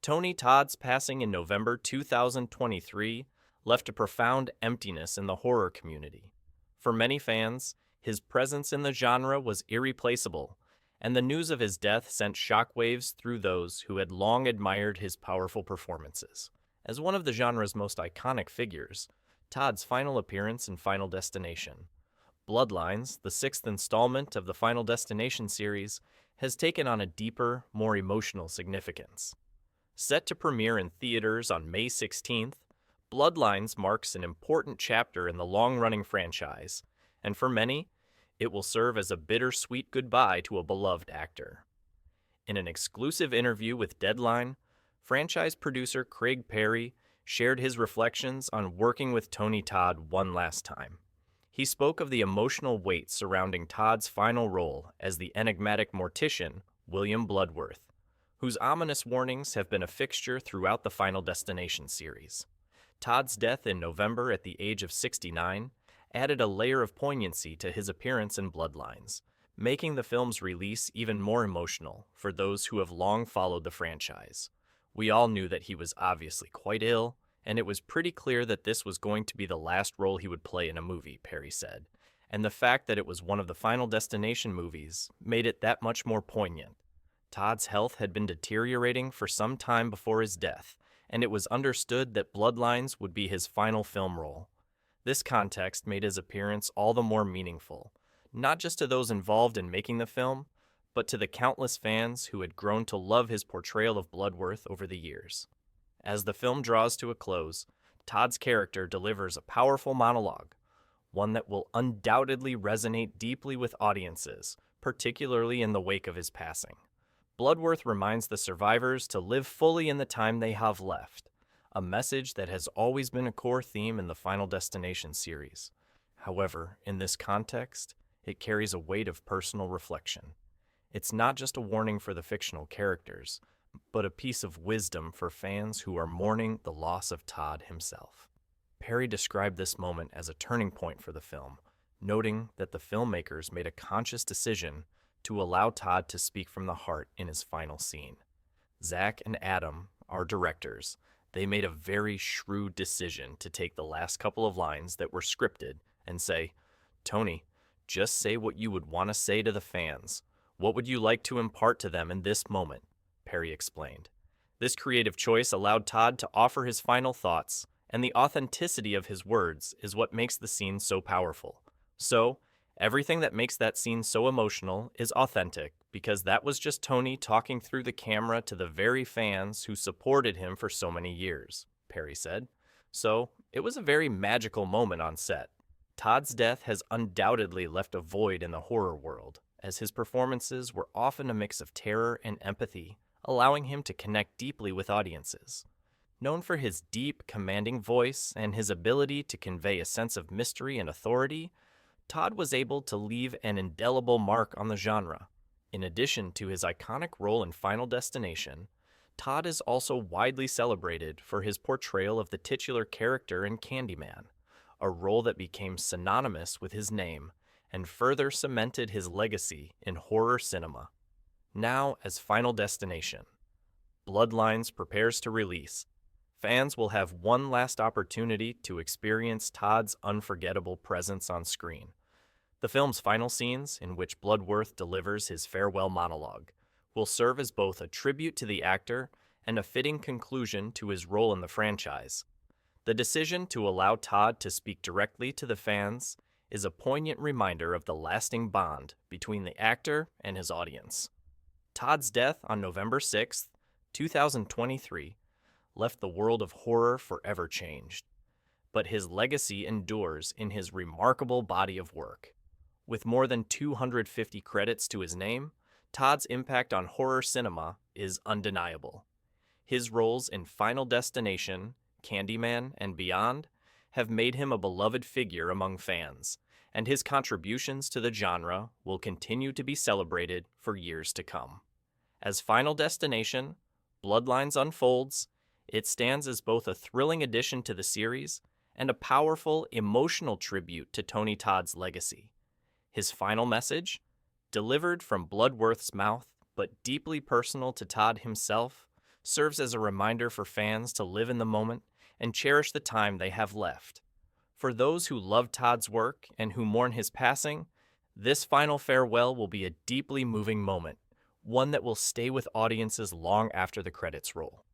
Tony Todd's passing in November 2023 left a profound emptiness in the horror community. For many fans, his presence in the genre was irreplaceable, and the news of his death sent shockwaves through those who had long admired his powerful performances. As one of the genre's most iconic figures, Todd's final appearance in Final Destination, Bloodlines, the sixth installment of the Final Destination series, has taken on a deeper, more emotional significance. Set to premiere in theaters on May 16th, Bloodlines marks an important chapter in the long-running franchise, and for many, it will serve as a bittersweet goodbye to a beloved actor. In an exclusive interview with Deadline, franchise producer Craig Perry shared his reflections on working with Tony Todd one last time. He spoke of the emotional weight surrounding Todd's final role as the enigmatic mortician, William Bludworth, whose ominous warnings have been a fixture throughout the Final Destination series. Todd's death in November at the age of 69 added a layer of poignancy to his appearance in Bloodlines, making the film's release even more emotional for those who have long followed the franchise. We all knew that he was obviously quite ill, and it was pretty clear that this was going to be the last role he would play in a movie, Perry said, and the fact that it was one of the Final Destination movies made it that much more poignant. Todd's health had been deteriorating for some time before his death, and it was understood that Bloodlines would be his final film role. This context made his appearance all the more meaningful, not just to those involved in making the film, but to the countless fans who had grown to love his portrayal of Bludworth over the years. As the film draws to a close, Todd's character delivers a powerful monologue, one that will undoubtedly resonate deeply with audiences, particularly in the wake of his passing. Bludworth reminds the survivors to live fully in the time they have left, a message that has always been a core theme in the Final Destination series. However, in this context, it carries a weight of personal reflection. It's not just a warning for the fictional characters, but a piece of wisdom for fans who are mourning the loss of Todd himself. Perry described this moment as a turning point for the film, noting that the filmmakers made a conscious decision to allow Todd to speak from the heart in his final scene. Zach and Adam, our directors, they made a very shrewd decision to take the last couple of lines that were scripted and say, "Tony, just say what you would want to say to the fans. What would you like to impart to them in this moment?" Perry explained. This creative choice allowed Todd to offer his final thoughts, and the authenticity of his words is what makes the scene so powerful. So, everything that makes that scene so emotional is authentic, because that was just Tony talking through the camera to the very fans who supported him for so many years, Perry said. So, it was a very magical moment on set. Todd's death has undoubtedly left a void in the horror world, as his performances were often a mix of terror and empathy, allowing him to connect deeply with audiences. Known for his deep, commanding voice and his ability to convey a sense of mystery and authority, Todd was able to leave an indelible mark on the genre. In addition to his iconic role in Final Destination, Todd is also widely celebrated for his portrayal of the titular character in Candyman, a role that became synonymous with his name and further cemented his legacy in horror cinema. Now, as Final Destination, Bloodlines prepares to release, fans will have one last opportunity to experience Todd's unforgettable presence on screen. The film's final scenes, in which Bludworth delivers his farewell monologue, will serve as both a tribute to the actor and a fitting conclusion to his role in the franchise. The decision to allow Todd to speak directly to the fans is a poignant reminder of the lasting bond between the actor and his audience. Todd's death on November 6, 2023, left the world of horror forever changed, but his legacy endures in his remarkable body of work. With more than 250 credits to his name, Todd's impact on horror cinema is undeniable. His roles in Final Destination, Candyman, and beyond have made him a beloved figure among fans, and his contributions to the genre will continue to be celebrated for years to come. As Final Destination, Bloodlines unfolds, it stands as both a thrilling addition to the series and a powerful, emotional tribute to Tony Todd's legacy. His final message, delivered from Bludworth's mouth but deeply personal to Todd himself, serves as a reminder for fans to live in the moment and cherish the time they have left. For those who love Todd's work and who mourn his passing, this final farewell will be a deeply moving moment, one that will stay with audiences long after the credits roll.